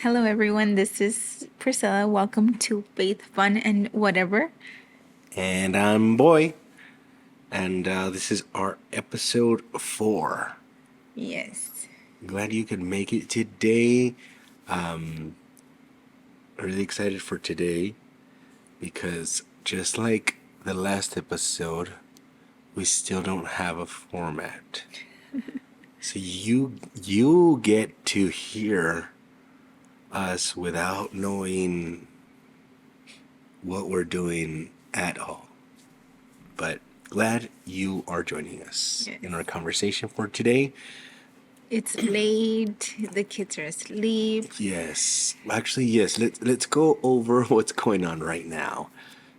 Hello, everyone. This is Priscilla. Welcome to Faith, Fun, and Whatever. And I'm Boy, and this is our episode 4. Yes. Glad you could make it today. Really excited for today because just like the last episode, we still don't have a format. So you get to hear us without knowing what we're doing at all. But glad you are joining us in our conversation for today. It's late. The kids are asleep. Yes, actually, yes. Let's go over what's going on right now.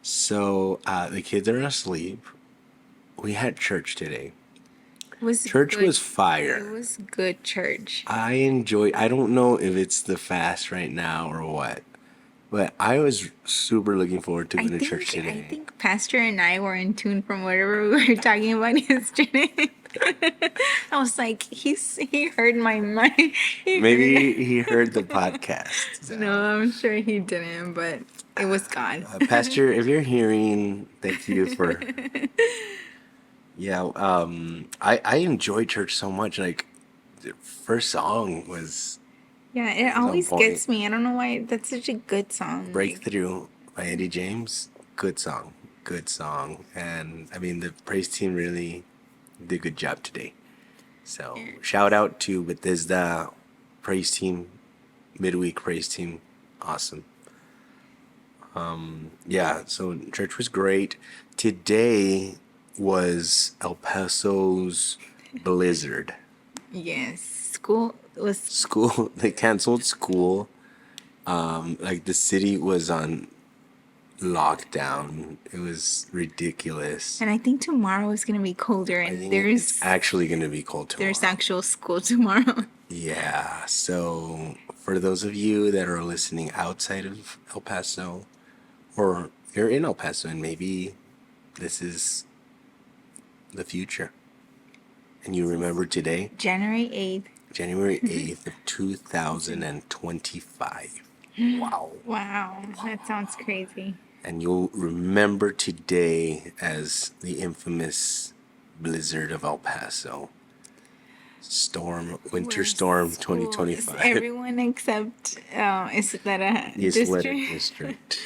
So the kids are asleep. We had church today. It was Church good. was fire. It was good church. I enjoy. I don't know if it's the fast right now or what, but I was super looking forward to going to church I today. think Pastor and I were in tune from whatever we were talking about yesterday. I was like, he heard my mind. Maybe he heard the podcast. So. No, I'm sure he didn't, but it was God. Pastor, if you're hearing, thank you for. Yeah, I enjoy church so much. Like, the first song was Yeah, it on always point. gets me. I don't know why. That's such a good song. Like, Breakthrough by Eddie James. Good song. Good song. And I mean, the praise team really did a good job today. So, shout out to Bethesda praise team, midweek praise team. Awesome. Yeah, so church was great. Today was El Paso's blizzard. yes, school was. School, they canceled school. Like the city was on lockdown. It was ridiculous. And I think tomorrow is gonna be colder, I and think there's it's actually going to be cold tomorrow. there's actual school tomorrow. Yeah, so for those of you that are listening outside of El Paso, or you're in El Paso and maybe this is the future, and you remember today, January 8th. January 8th of 2025. Wow. Wow, that sounds crazy. And you'll remember today as the infamous blizzard of El Paso. Winter storm School is 2025. everyone except is that a Isleta district? district.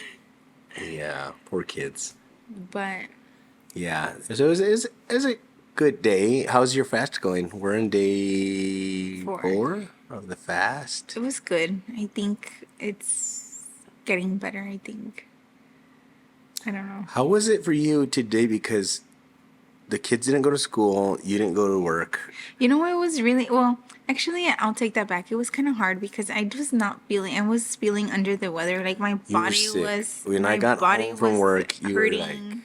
Yeah, poor kids. But Yeah, so it was a good day. How's your fast going? We're in day 4 of the fast. it was good. I think it's getting better. I think. I don't know. How was it for you today? Because the kids didn't go to school, you didn't go to work. You know, it was really well. Actually, I'll take that back. It was kind of hard because I was not feeling. I was feeling under the weather. Like my You were body sick. was. When my I got body home from was work, you hurting. were like,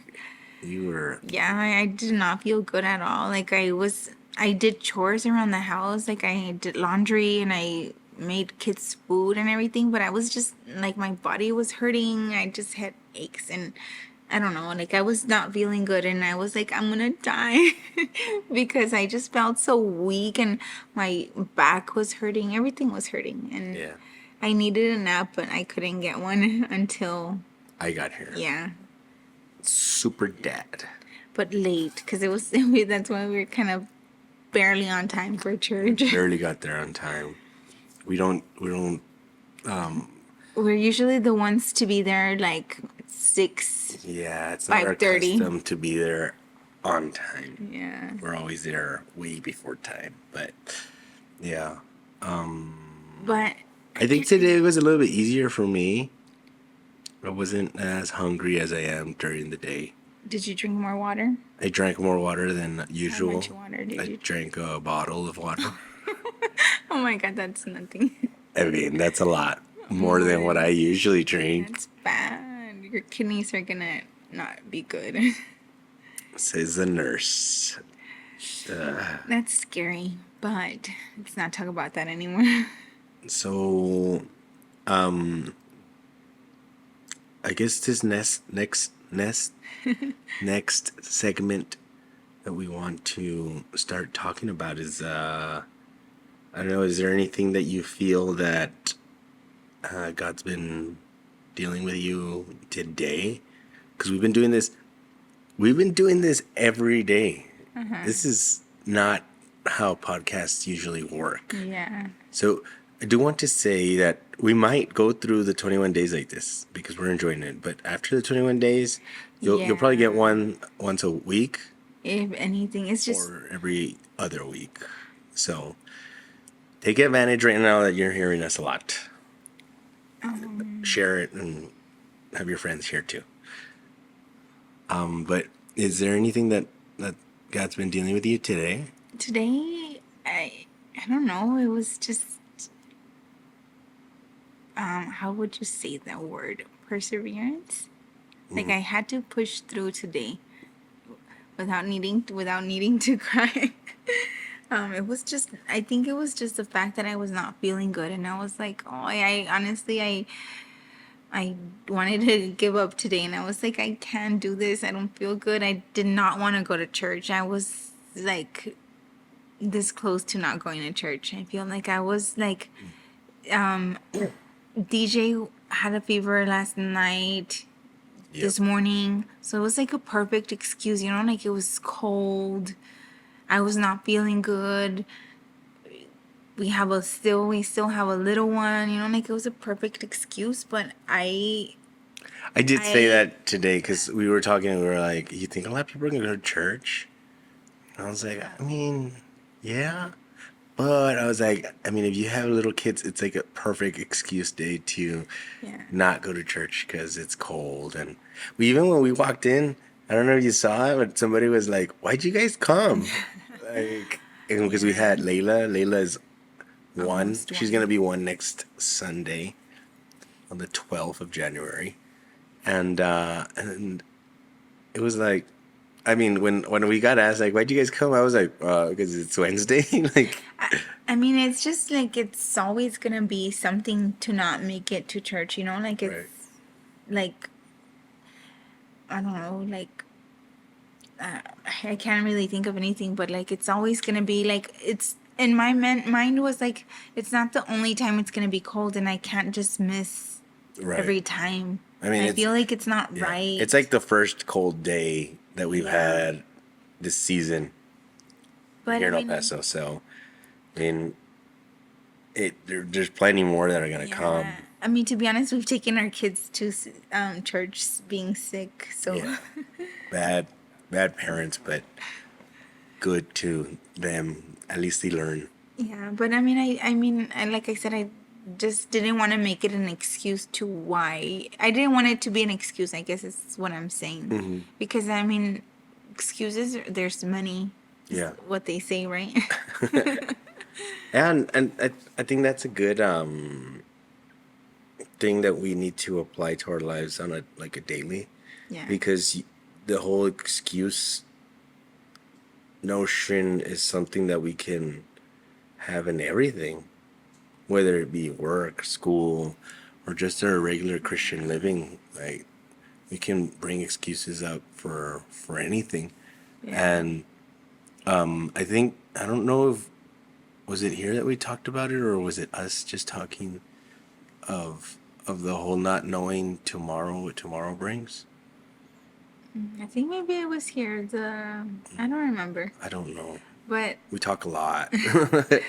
you were. Yeah, I did not feel good at all. Like I was. I did chores around the house. Like I did laundry and I made kids food and everything. But I was just like my body was hurting. I just had aches and I don't know, like I was not feeling good and I was like, I'm gonna die because I just felt so weak and my back was hurting. Everything was hurting and Yeah, I needed a nap, but I couldn't get one until, I got here. yeah, Super dead. but late because it was, that's why we were kind of barely on time for church. Barely got there on time. We don't. We're usually the ones to be there like 6. Yeah, it's not our 5:30. custom to be there on time. Yeah. We're always there way before time. But yeah, But I think today was a little bit easier for me. I wasn't as hungry as I am during the day. did you drink more water? I drank more water than How usual. much water did I you? drank a bottle of water. Oh my God, that's nothing. I mean, that's a lot more than what I usually drink, That's bad. Your kidneys are gonna not be good. says the nurse. That's scary, but let's not talk about that anymore. So, I guess this next segment that we want to start talking about is I don't know, is there anything that you feel that God's been dealing with you today, because we've been doing this. We've been doing this every day. This is not how podcasts usually work. Yeah. So I do want to say that we might go through the 21 days like this because we're enjoying it. But after the 21 days, you'll probably get Yeah. one once a week If anything, it's just or every other week. So take advantage right now that you're hearing us a lot. Share it and have your friends share too. But is there anything that God's been dealing with you today? today. I don't know. It was just how would you say that word? Perseverance. Like I had to push through today without needing to cry. It was just, I think it was just the fact that I was not feeling good, and I was like, oh, I honestly, I wanted to give up today, and I was like, I can't do this. I don't feel good. I did not want to go to church. I was like this close to not going to church. I feel like I was like, DJ had a fever last night, Yep. this morning, so it was like a perfect excuse, like it was cold. I was not feeling good. We still have a little one, like it was a perfect excuse, but I did say that today because we were talking and we were like, you think a lot of people are going to go to church? And I was like, I mean, yeah. But I was like, I mean, if you have little kids, it's like a perfect excuse day to Yeah. not go to church because it's cold. And even when we walked in, I don't know if you saw it, but somebody was like, why'd you guys come? Like, and because we had Layla. Layla is one. Almost She's one. going to be one next Sunday on the 12th of January. And it was like, I mean, when we got asked, like, why'd you guys come? I was like, because it's Wednesday. Like, I mean, it's just like it's always gonna be something to not make it to church, like it's right. like I don't know, like I can't really think of anything, but like it's always gonna be like it's in my mind was like it's not the only time it's gonna be cold, and I can't just miss Right. every time. I mean, I feel like it's not yeah. right. It's like the first cold day that we've Yeah. had this season but here in I El mean, Paso. So, I mean, there's plenty more that are gonna come. yeah. I mean, to be honest, we've taken our kids to church being sick, so Yeah. Bad parents, but good to them. At least they learn. yeah. But I mean, like I said, I just didn't want to make it an excuse to why. I didn't want it to be an excuse, I guess is what I'm saying. Because I mean, excuses, there's many. Is Yeah. what they say, right? And I think that's a good thing that we need to apply to our lives on a daily, Yeah. because the whole excuse notion is something that we can have in everything, whether it be work, school, or just our regular Christian living. Like, we can bring excuses up for anything. Yeah. And I think, I don't know if, was it here that we talked about it, or was it us just talking of the whole not knowing tomorrow, what tomorrow brings? I think maybe it was here. I don't remember, I don't know. but We talk a lot. but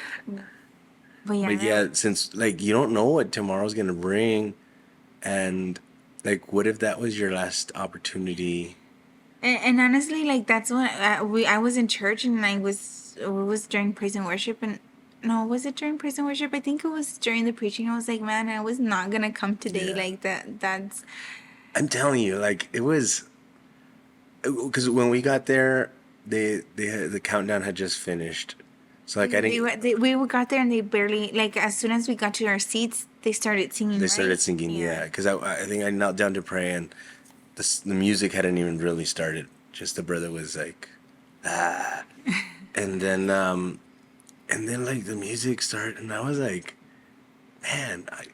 yeah. But yeah, since like you don't know what tomorrow's gonna bring, and like, what if that was your last opportunity? And honestly, like that's when I was in church, and it was during praise and worship, and no, was it during praise and worship? I think it was during the preaching. I was like, man, I was not gonna come today. Yeah. Like that's I'm telling you, like, it was, because when we got there, they had, the countdown had just finished, so like I didn't. we got there, and they barely, like, as soon as we got to our seats, they started singing. They right? started singing, yeah, because I think I knelt down to pray, and the music hadn't even really started. Just the brother was like, ah, and then like the music started, and I was like, man, I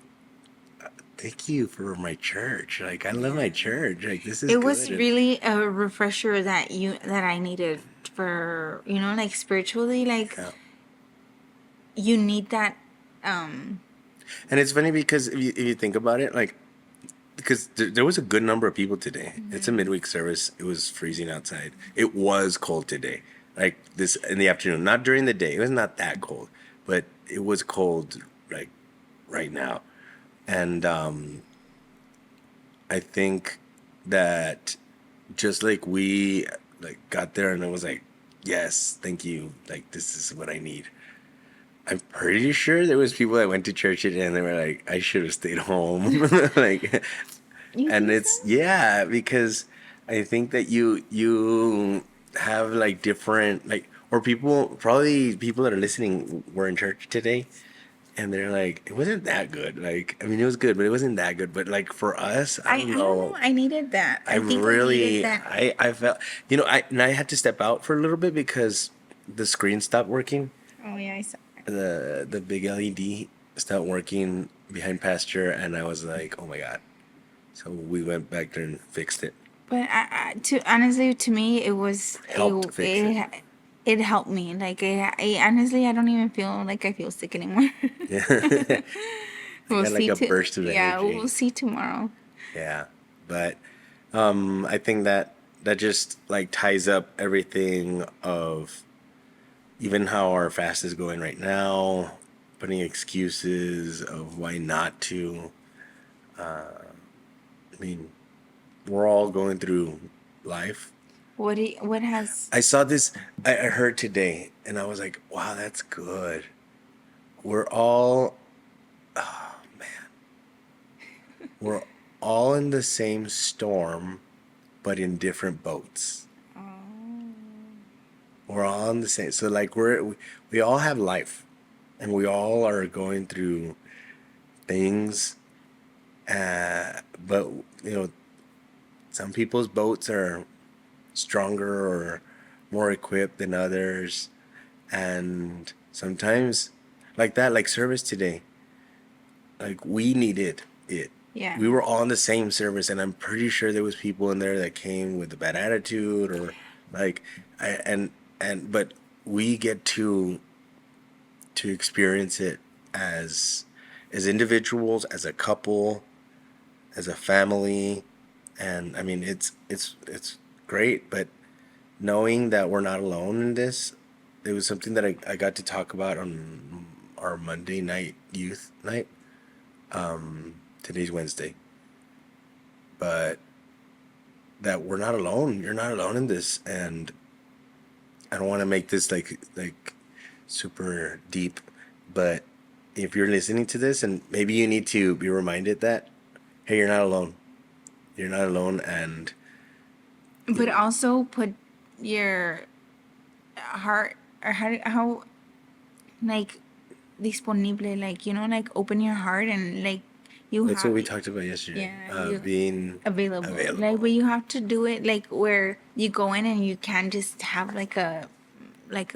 thank you for my church. Like, I love my church. Like, this is It good. was And- really a refresher that I needed for like spiritually, like yeah. you need that um And it's funny because if you think about it, like, because there was a good number of people today. It's a Mm-hmm. midweek service. It was freezing outside. It was cold today, like this in the afternoon. Not during the day. It was not that cold, but it was cold, like right now. And I think that just like we like got there and it was like, yes, thank you. Like this is what I need. I'm pretty sure there was people that went to church today and they were like, I should have stayed home. Like, You and think so? it's yeah, because I think that you have like different like or people probably people that are listening were in church today and they're like, it wasn't that good. Like, I mean, it was good, but it wasn't that good. But like for us, I don't I don't know. know. I needed that. I I think I needed really, that. I felt, I had to step out for a little bit because the screen stopped working. Oh yeah, I saw that. The big LED stopped working behind pasture, and I was like, oh my god. So we went back there and fixed it. But to honestly, to me, it was Helped fix it. it helped me. Like honestly, I don't even feel like I feel sick anymore. Yeah. I We'll got like see. a burst of Yeah, we'll energy. see tomorrow. Yeah. But I think that that just like ties up everything of even how our fast is going right now, putting excuses of why not to. I mean, we're all going through life. What has I saw this, I heard today, and I was like, wow, that's good. We're all, oh man, we're all in the same storm, but in different boats. We're all in the same. So like we all have life, and we all are going through things. But you know, some people's boats are stronger or more equipped than others, and sometimes like that, like service today, like we needed it. yeah. We were all in the same service, and I'm pretty sure there was people in there that came with a bad attitude or like, and but we get to experience it as individuals, as a couple, as a family, and I mean it's great. But knowing that we're not alone in this, it was something that I got to talk about on our Monday night youth night. Today's Wednesday, but that we're not alone. You're not alone in this, and I don't want to make this like super deep, but if you're listening to this and maybe you need to be reminded that hey, you're not alone. You're not alone, and But also put your heart or how like disponible, like like open your heart and like you that's what have we talked about yesterday. yeah you Being available. Like, available. but you have to do it like where you go in and you can't just have like a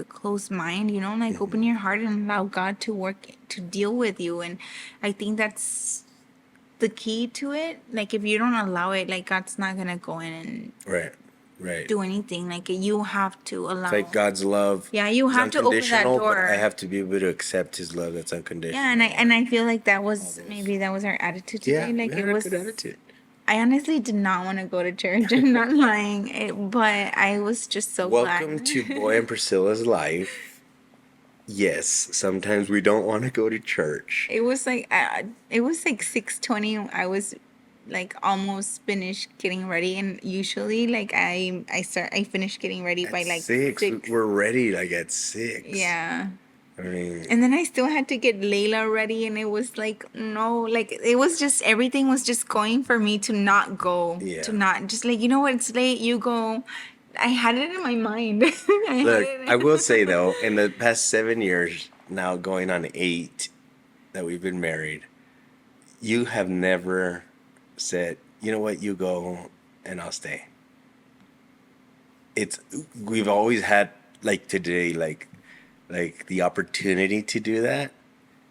closed mind, like open your heart and allow God to work to deal with you. And I think that's the key to it. Like if you don't allow it, like God's not gonna go in and Right, right. do anything. Like you have to It's allow. like God's love Yeah, you is have to open that unconditional, but I door. have to be able to accept His love that's Yeah, unconditional. and I feel like that All was this. maybe that was our attitude Yeah, today. we Like it had a was. good attitude. I honestly did not want to go to church. I'm not lying, but I was just so Welcome glad. to Boy and Priscilla's life. Yes, sometimes we don't want to go to church. It was like 6:20. I was like almost finished getting ready, and usually like I finish getting ready by At like 6, 6. we're ready like at 6. Yeah. I mean, And then I still had to get Layla ready, and it was like, no, like it was just everything was just going for me to not go, to yeah. not just like, what, it's late, you go. I had it in my mind. I had Look, I it. will say though, in the past 7 years, now going on 8 that we've been married, you have never said, you know what, you go and I'll stay. It's we've always had like today, like the opportunity to do that,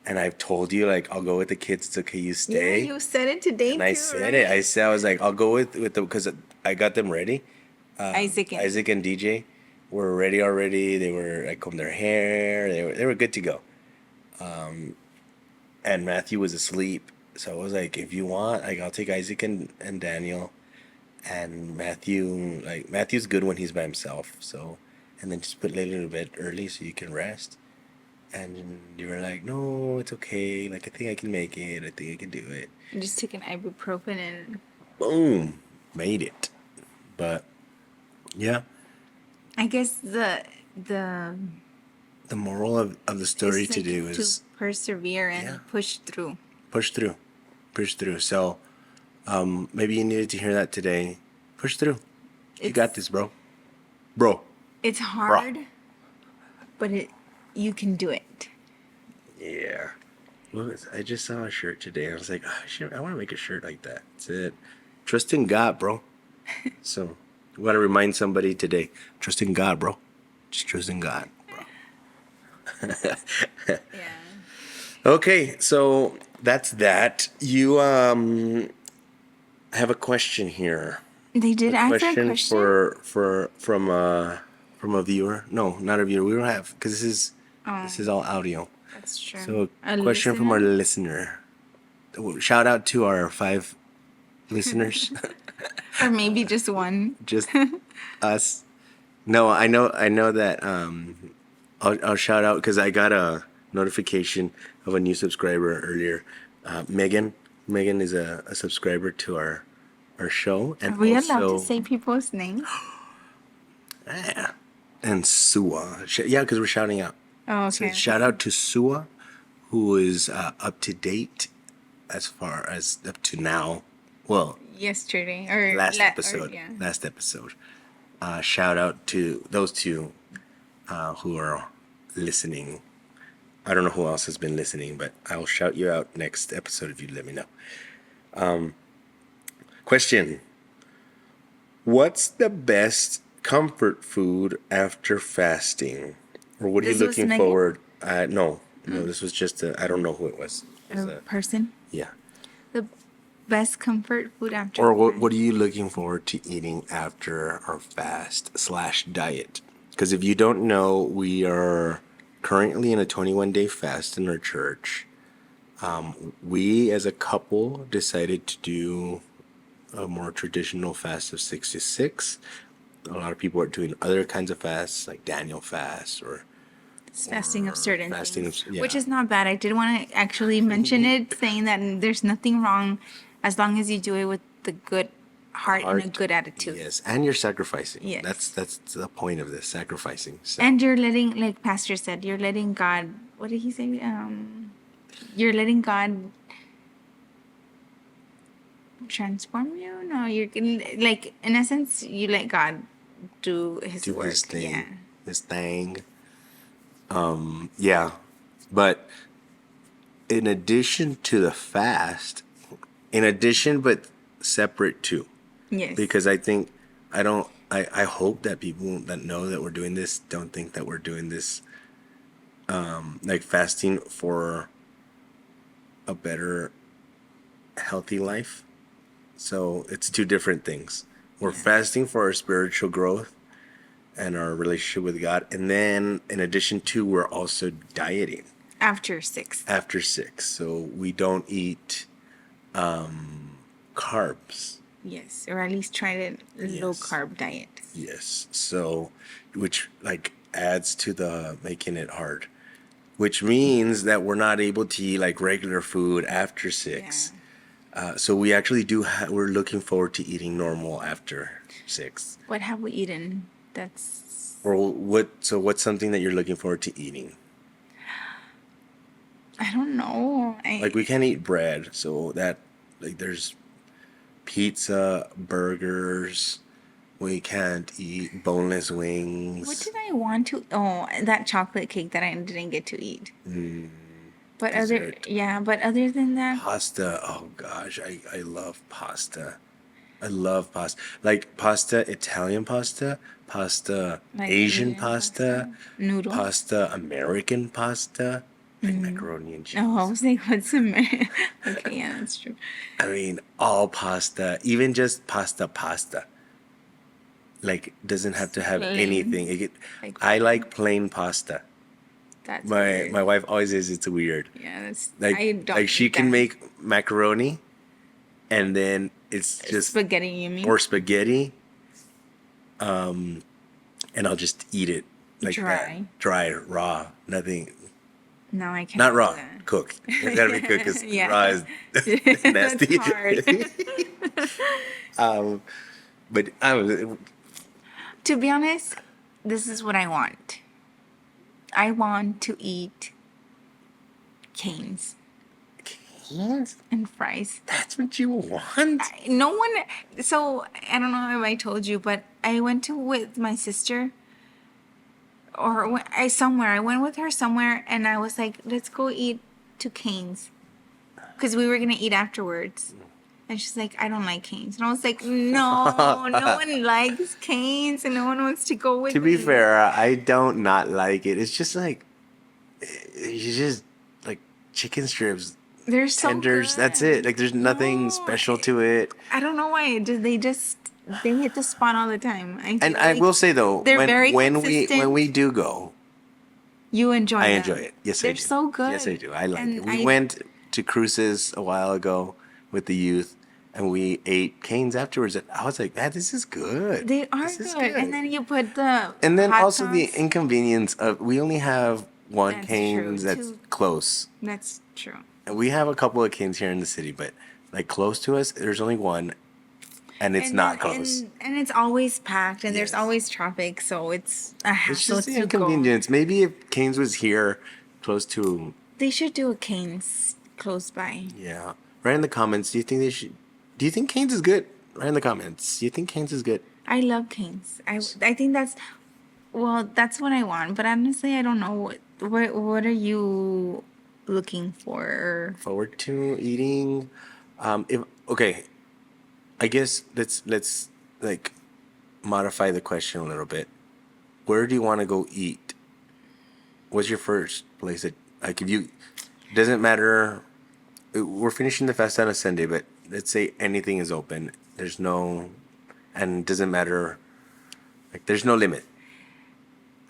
and I've told you like I'll go with the kids. It's okay, you Yeah, stay. you said it today And I too, said it. I right? said I was like I'll go with them because I got them ready. Isaac and Isaac and DJ were ready already. They were I combed their hair. They were good to go. and Matthew was asleep. So I was like, if you want, like, I'll take Isaac and Daniel, and Matthew's good when he's by himself. So, and then just put Layla to bed early so you can rest. And you were like, no, it's okay. Like, I think I can make it. I think I can do it. I just took an ibuprofen and Boom, made it. But yeah, I guess the the moral of the story it's to like do to is persevere and Yeah. push through. push through, push through. So, maybe you needed to hear that today. Push through. You got this, bro. Bro. It's hard, but you can do it. Yeah. Well, I just saw a shirt today. I was like, oh, shit, I want to make a shirt like that. That's it. Trust in God, bro. So, we got to remind somebody today. Trust in God, bro. Just trust in God, bro. Yeah. Okay, so that's that. You have a question here. They did ask that Question question. from a viewer. No, not a viewer. We don't have because this is all audio. That's true. So A question from our listener. Shout out to our 5 listeners. or maybe just one. Just us. No, I know that I'll shout out because I got a notification of a new subscriber earlier. Megan is a subscriber to our show, and Are we also allowed to say people's names? yeah, and Sua. Yeah, because we're shouting out. Oh, So okay. shout out to Sua, who is up to date as far as up to now. Well, Yesterday or last episode. yeah. Last episode. Shout out to those two who are listening. I don't know who else has been listening, but I'll shout you out next episode if you let me know. Question. What's the best comfort food after fasting? Or what are you This was looking Megan? forward? No, this was just I don't know who it was. It was A person. yeah. The best comfort food after. Or what are you looking forward to eating after our fast / diet? Because if you don't know, we are currently in a 21-day fast in our church. We as a couple decided to do a more traditional fast of 6 to 6. A lot of people are doing other kinds of fasts like Daniel fast or It's fasting of certain fasting things, of- yeah. which is not bad. I did want to actually mention it, saying that there's nothing wrong as long as you do it with the good heart and a good attitude. Yes, and you're sacrificing. Yes. That's the point of this, sacrificing. So, And you're letting, like Pastor said, you're letting God. What did he say? You're letting God transform you. No, you're like in essence, you let God do His do work. his thing. Yeah. His thing. Yeah. But in addition to the fast, but separate too. Yes. Because I hope that people that know that we're doing this don't think that we're doing this like fasting for a better healthy life. So it's 2 different things. We're fasting for our spiritual growth and our relationship with God. And then in addition to, we're also dieting after 6. after 6. So we don't eat carbs. Yes, or at least try to low carb diet. Yes. So, which like adds to the making it hard, which means that we're not able to eat like regular food after 6. So we actually we're looking forward to eating normal after 6. What have we eaten? That's Or what's something that you're looking forward to eating? I don't know. Like we can't eat bread, so that like there's pizza, burgers. We can't eat boneless wings. What did I want to? Oh, that chocolate cake that I didn't get to eat. But Dessert. but other than that, Pasta. Oh gosh, I love pasta. I love pasta. Like pasta, Italian pasta, pasta, Like Asian Asian pasta, noodles. pasta, American pasta, like macaroni and cheese. Oh, I was like, what's the Okay, yeah, that's true. I mean, all pasta, even just pasta. Like, doesn't have to have Plain. anything. Like- I like plain pasta. That's My weird. my wife always says it's weird. Yeah, that's Like I don't like she eat can that. make macaroni, and then it's just Spaghetti, you mean? or spaghetti, and I'll just eat it like that, Dry. dry, raw, nothing, No, I not cannot do raw, that. cooked. It's gotta be cooked because Yeah. raw is it's That's nasty. hard. But I was To be honest, this is what I want. I want to eat canes yes, and fries. that's what you want. No one. So I don't know if I told you, but I went to with my sister, or I went with her somewhere, and I was like, "Let's go eat to Canes," because we were gonna eat afterwards. And she's like, "I don't like Canes," and I was like, "No, no one likes Canes, and no one wants to go with To be me." fair, I don't not like it. It's just like you just like chicken strips, They're so tenders. That's it. good. Like there's nothing No, special to it. I don't know why. They hit the spot all the time. I And feel I like will say though, they're very when consistent. we do go, You enjoy I them. enjoy it. Yes, I They're do. so good. Yes, I do. I like And it. We went to cruises a while ago with the youth, and we ate canes afterwards. And I was like, man, this is good. They are This is good. And then you put the And then hot also the sauce. inconvenience of we only have one That's canes true. that's Two. close. That's true. And we have a couple of canes here in the city, but like close to us, there's only one, and it's And not then- close. And it's always packed, and there's Yes. always traffic, so it's a It's hassle just the to go. inconvenience. Maybe if Canes was here, close to, They should do a Cane's close by. yeah. Write in the comments. Do you think they should? Do you think Canes is good? Write in the comments. Do you think Canes is good? I love Cane's. I think that's what I want. But honestly, I don't know what are you looking for? Forward to eating. If okay, I guess let's like modify the question a little bit. Where do you want to go eat? What's your first place that like if you doesn't matter. We're finishing the fast on a Sunday, but let's say anything is open. There's no, and it doesn't matter. Like there's no limit,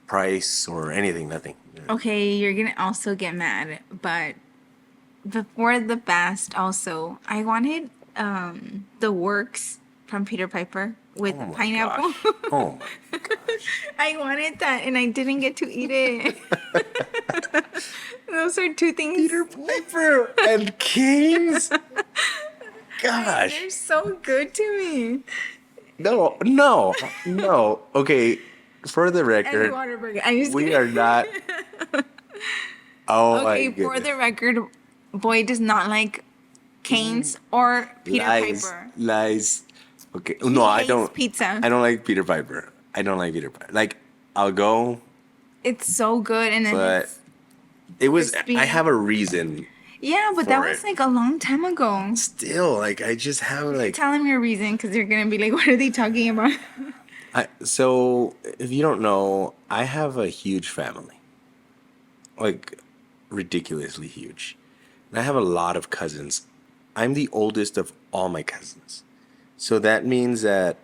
price or anything. Nothing. Okay, you're gonna also get mad, but before the fast, also I wanted the works from Peter Piper with Oh my pineapple. gosh. Oh my gosh. I wanted that, and I didn't get to eat it. Those are two things. Peter Piper and Canes. Gosh. They're so good to me. No, no, no. Okay, for the And record, Waterburger. I'm just we kidding. are not. Oh Okay, my for goodness. the record, Boy does not like Canes or Peter Lies, Piper. lies. Okay, He no, I hates don't. pizza. I don't like Peter Piper. I don't like Peter Piper. Like, I'll go, It's so good, and then but it's, it was. crispy. I have a reason. yeah, but that for was it. like a long time ago. Still, like, I just have like. Tell him your reason, because you're gonna be like, "What are they talking about?" So, if you don't know, I have a huge family. Like, ridiculously huge. And I have a lot of cousins. I'm the oldest of all my cousins. So that means that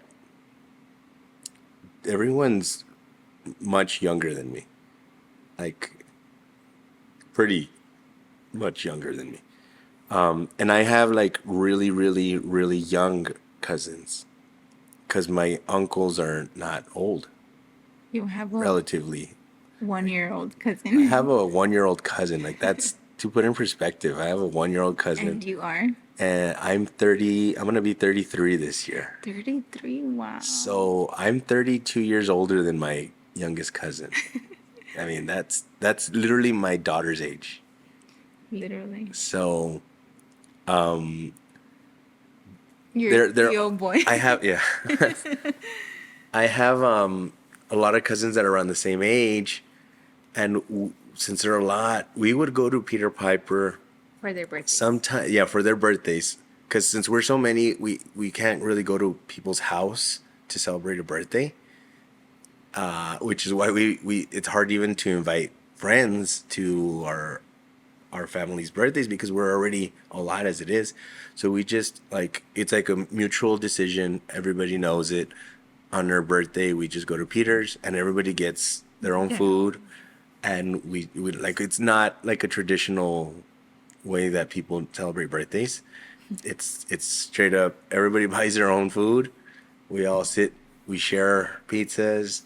everyone's much younger than me. Like, pretty much younger than me. And I have like really, really, really young cousins. Because my uncles are not old, You have a relatively. 1-year-old I cousin, have a 1-year-old cousin. Like, that's to put in perspective. I have a 1-year-old cousin. and you are And I'm 30. I'm going to be 33 this year. 33. Wow. So I'm 32 years older than my youngest cousin. I mean, that's literally my daughter's age. Literally, So you're they're the old boy. I have yeah. I have a lot of cousins that are around the same age, and since there are a lot, we would go to Peter Piper For their birthday. sometime. Yeah, for their birthdays. Because since we're so many, we can't really go to people's house to celebrate a birthday. Which is why we it's hard even to invite friends to our family's birthdays because we're already a lot as it is. So we just like it's like a mutual decision. Everybody knows it. On their birthday, we just go to Peter's and everybody gets their own Yeah. food. and we like it's not like a traditional way that people celebrate birthdays. It's straight up everybody buys their own food. We all sit, we share pizzas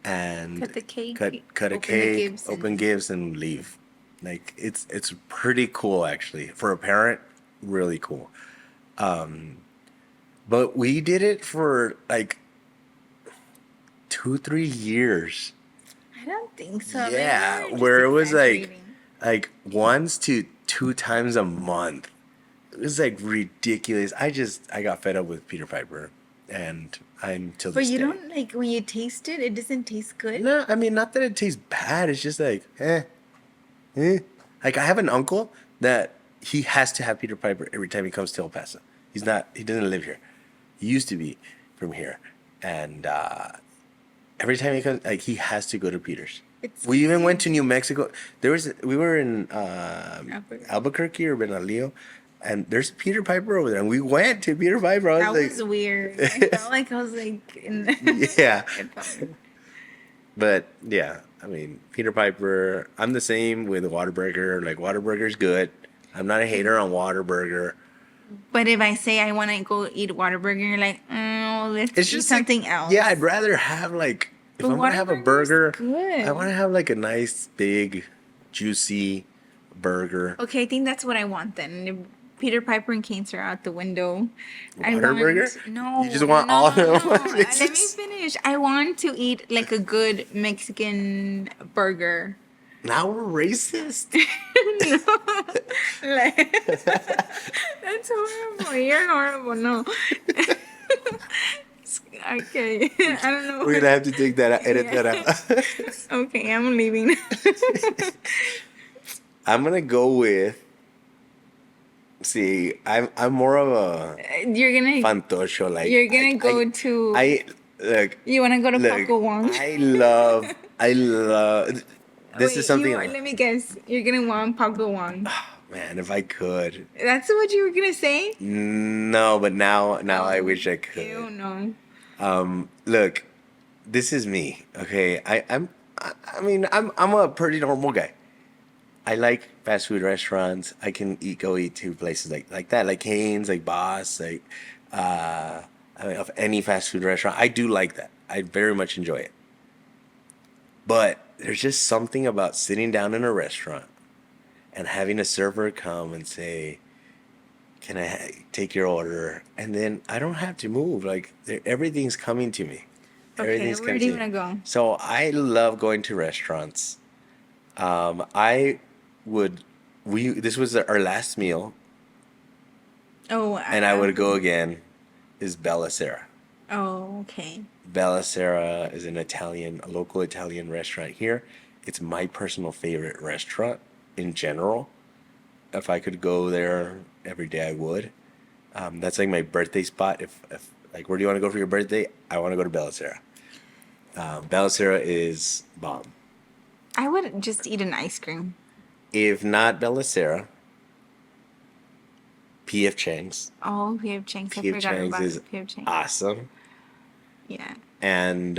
and Cut the cake, cut a open the cake, gifts, open and gifts and leave. Like it's pretty cool actually. For a parent, really cool. But we did it for like 2 3 years. I don't think so. Maybe Yeah, we're just where it was exaggerating. like once to 2 times a month. It was like ridiculous. I got fed up with Peter Piper, and I'm till But this you day. don't like when you taste it. It doesn't taste good. No, I mean not that it tastes bad. It's just like eh. Like I have an uncle that he has to have Peter Piper every time he comes to El Paso. He's not. He doesn't live here. He used to be from here, and every time he comes, like he has to go to Peter's. It's We even went cute. to New Mexico. We were in Alberta. Albuquerque or Bernalillo, and there's Peter Piper over there, and we went to Peter Piper. I That was was like, weird. I felt like I was like in. yeah, It felt weird. but yeah, I mean Peter Piper. I'm the same with Whataburger. Like Whataburger's good. I'm not a hater on Whataburger. But if I say I want to go eat Whataburger, you're like, oh, let's It's eat just like, something else. yeah, I'd rather have like if But I'm gonna have a Whataburger's burger, good. I want to have like a nice big, juicy burger. Okay, I think that's what I want then. If Peter Piper and Canes are out the window. Whataburger? No. You just want all no, of them? no. Let me finish. I want to eat like a good Mexican burger. Now we're racist. No. Like, that's horrible. You're horrible. No. Okay. I don't know. We're gonna have to take that out, edit that out. Okay, I'm leaving. I'm gonna go with. See, I'm more of a You're gonna fantocho. Like you're gonna go to I look. you wanna go to Look, Paco Wong? I love. This Wait, is something. let me guess. You're gonna want Paco Wong. Man, if I could. That's what you were gonna say? No, but now I wish I could. Ew, no. Look, this is me. Okay, I mean, I'm a pretty normal guy. I like fast food restaurants. I can go eat to places like that, like Cane's, like Boss, like I mean, of any fast food restaurant. I do like that. I very much enjoy it. But there's just something about sitting down in a restaurant and having a server come and say, "Can I take your order?" And then I don't have to move. Like everything's coming to me. Okay, Everything's where coming do you to me. wanna go? So I love going to restaurants. I would. This was our last meal, Oh, and I would go again. Is Bella Sera. Oh, okay. Bella Sera is a local Italian restaurant here. It's my personal favorite restaurant in general. If I could go there every day, I would. That's like my birthday spot. If like, where do you want to go for your birthday? I want to go to Bella Sera. Bella Sera is bomb. I would just eat an ice cream. If not Bella Sera, P.F. Chang's. Oh, P.F. Chang's. I P.F. forgot Chang's about is P.F. Chang's. awesome. Yeah. And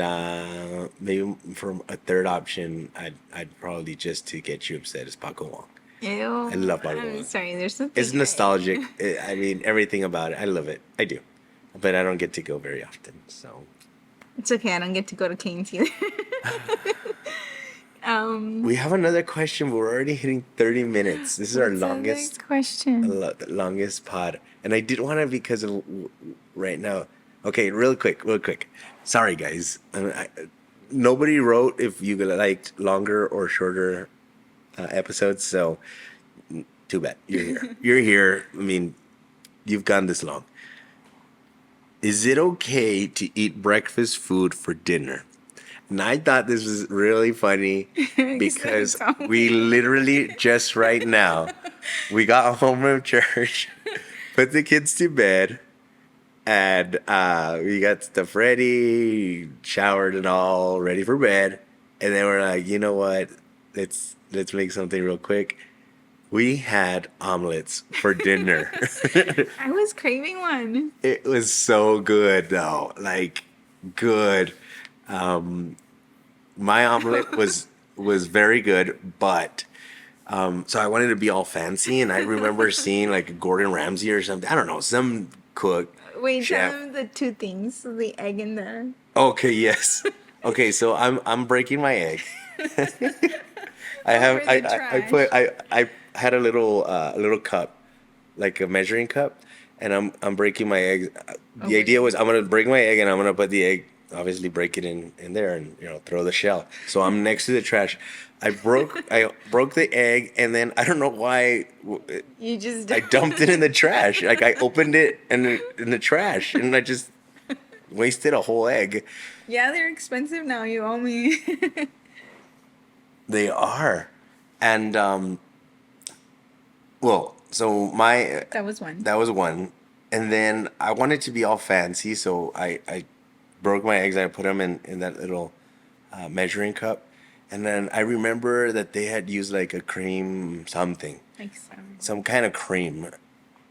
maybe for a third option, I'd probably just to get you upset is Paco Wong. Ew. I love Paco I'm Wong. sorry, there's something. It's nostalgic. I mean, everything about it. I love it. I do. But I don't get to go very often. So It's okay. I don't get to go to Cane's either. we have another question, but we're already hitting 30 minutes. This is our What's the longest next question. longest pod. And I did want to because of right now. Okay, real quick. Sorry, guys. Nobody wrote if you liked longer or shorter episodes, so too bad. You're here. You're here. I mean, you've gone this long. Is it okay to eat breakfast food for dinner? And I thought this was really funny because so we literally just right now, we got home from church, put the kids to bed, and we got stuff ready, showered and all, ready for bed. And then we're like, you know what? Let's make something real quick. We had omelets for dinner. I was craving one. It was so good though. Like good. My omelet was was very good, but so I wanted to be all fancy, and I remember seeing like Gordon Ramsay or something. I don't know, some cook Wait, tell chef. him the two things: the egg and the. Okay, yes. Okay, so I'm breaking my egg. I have Over the trash. I had a little cup, like a measuring cup, and I'm breaking my egg. The Over idea the. was I'm gonna break my egg and I'm gonna put the egg, obviously break it in there and throw the shell. So I'm next to the trash. I broke the egg and then I don't know why You just. I dumped it in the trash. Like I opened it in the trash and I just wasted a whole egg. Yeah, they're expensive now. You owe me. They are, and well, so my That was one. that was one, and then I wanted to be all fancy, so I broke my eggs and I put them in that little measuring cup, and then I remember that they had used like a cream something, Like some. some kind of cream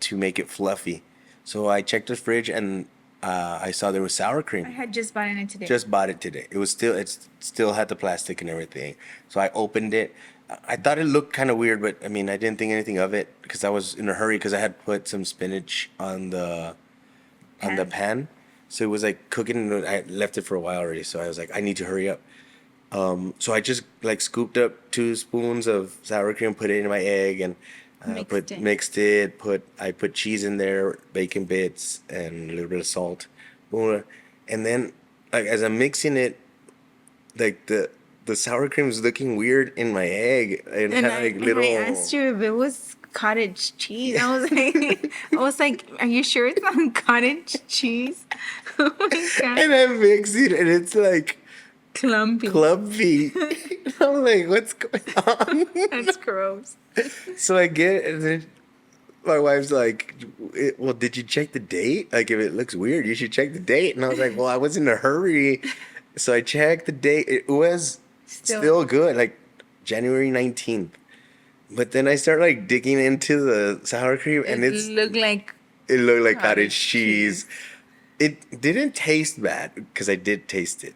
to make it fluffy. So I checked the fridge and I saw there was sour I cream. had just bought it today. Just bought it today. It still had the plastic and everything. So I opened it. I thought it looked kind of weird, but I mean, I didn't think anything of it because I was in a hurry because I had put some spinach on the pan. So it was like cooking and I left it for a while already. So I was like, I need to hurry up. So I just like scooped up 2 spoons of sour cream, put it in my egg, and Mixed it. mixed it. I put cheese in there, bacon bits, and a little bit of salt. Boom. And then like as I'm mixing it, like the sour cream is looking weird in my egg and And had I, like and little. I asked you if it was cottage cheese. I was like, are you sure it's not cottage cheese? Oh my god, And I mix it, and it's like clumpy. clumpy. I'm like, what's going on? That's gross. So I get it, and then my wife's like, well, did you check the date? Like, if it looks weird, you should check the date. And I was like, well, I was in a hurry. So I checked the date. It was still good, like January 19th. But then I start like digging into the sour cream and It looked like it looked like cottage cottage cheese. It didn't taste bad because I did taste it.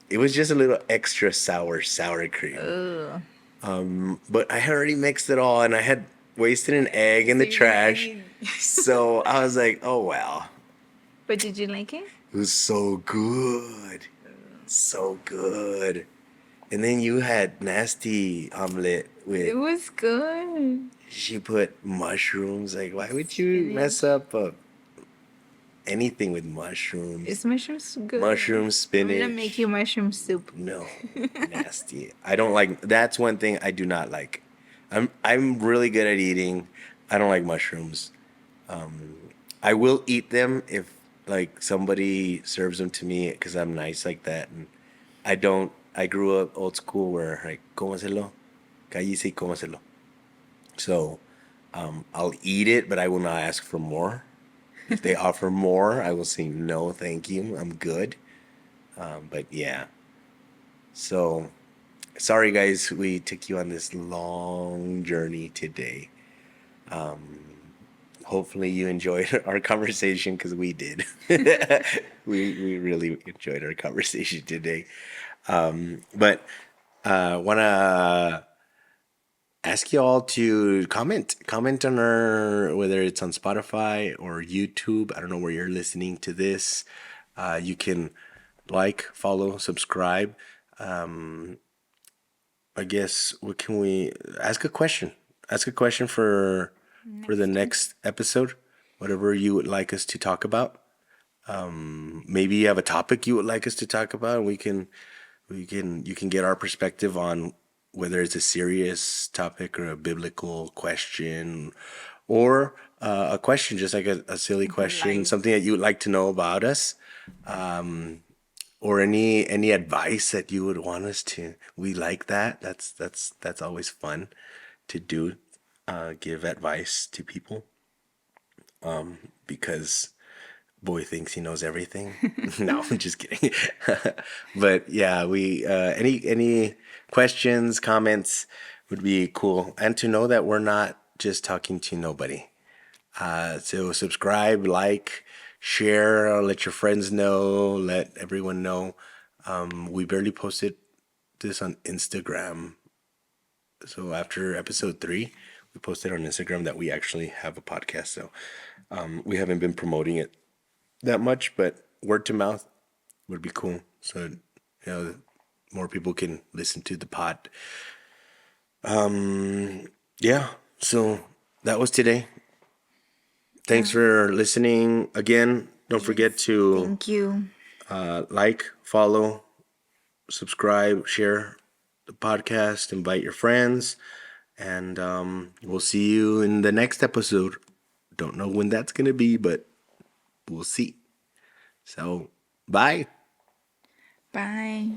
It was just a little extra sour cream. ugh. But I had already mixed it all and I had wasted an egg in the So you trash. really- So I was like, oh well. But did you like it? It was so good. So good. And then you had nasty omelet It with was good. she put mushrooms. Like why would you mess up anything with mushrooms? Is mushrooms good? Mushroom I'm spinach. gonna make you mushroom soup. No, nasty. I don't like. That's one thing I do not like. I'm really good at eating. I don't like mushrooms. I will eat them if like somebody serves them to me because I'm nice like that. And I don't. I grew up old school where like cómaselo, cállese y cómaselo. So I'll eat it, but I will not ask for more. If they offer more, I will say no, thank you. I'm good. But yeah. So sorry guys, we took you on this long journey today. Hopefully you enjoyed our conversation because we did. We really enjoyed our conversation today. But wanna ask you all to comment on our, whether it's on Spotify or YouTube. I don't know where you're listening to this. You can like, follow, subscribe. I guess what can we ask a question? Ask a question for the next episode. Whatever you would like us to talk about. Maybe you have a topic you would like us to talk about, and you can get our perspective on whether it's a serious topic or a biblical question, or a question just like a silly question, Life. something that you would like to know about us, or any advice that you would want us to. We like that. That's always fun to do. Give advice to people because boy thinks he knows everything. No, I'm just kidding. But yeah, we any questions, comments would be cool, and to know that we're not just talking to nobody. So subscribe, like, share, let your friends know, let everyone know. We barely posted this on Instagram. So after episode 3, we posted on Instagram that we actually have a podcast. So we haven't been promoting it that much, but word to mouth would be cool. So, you know, more people can listen to the pod. Yeah. So that was today. Thanks for listening again. Don't forget to Thank you. like, follow, subscribe, share the podcast, invite your friends, and we'll see you in the next episode. Don't know when that's going to be, but we'll see. So, bye. Bye.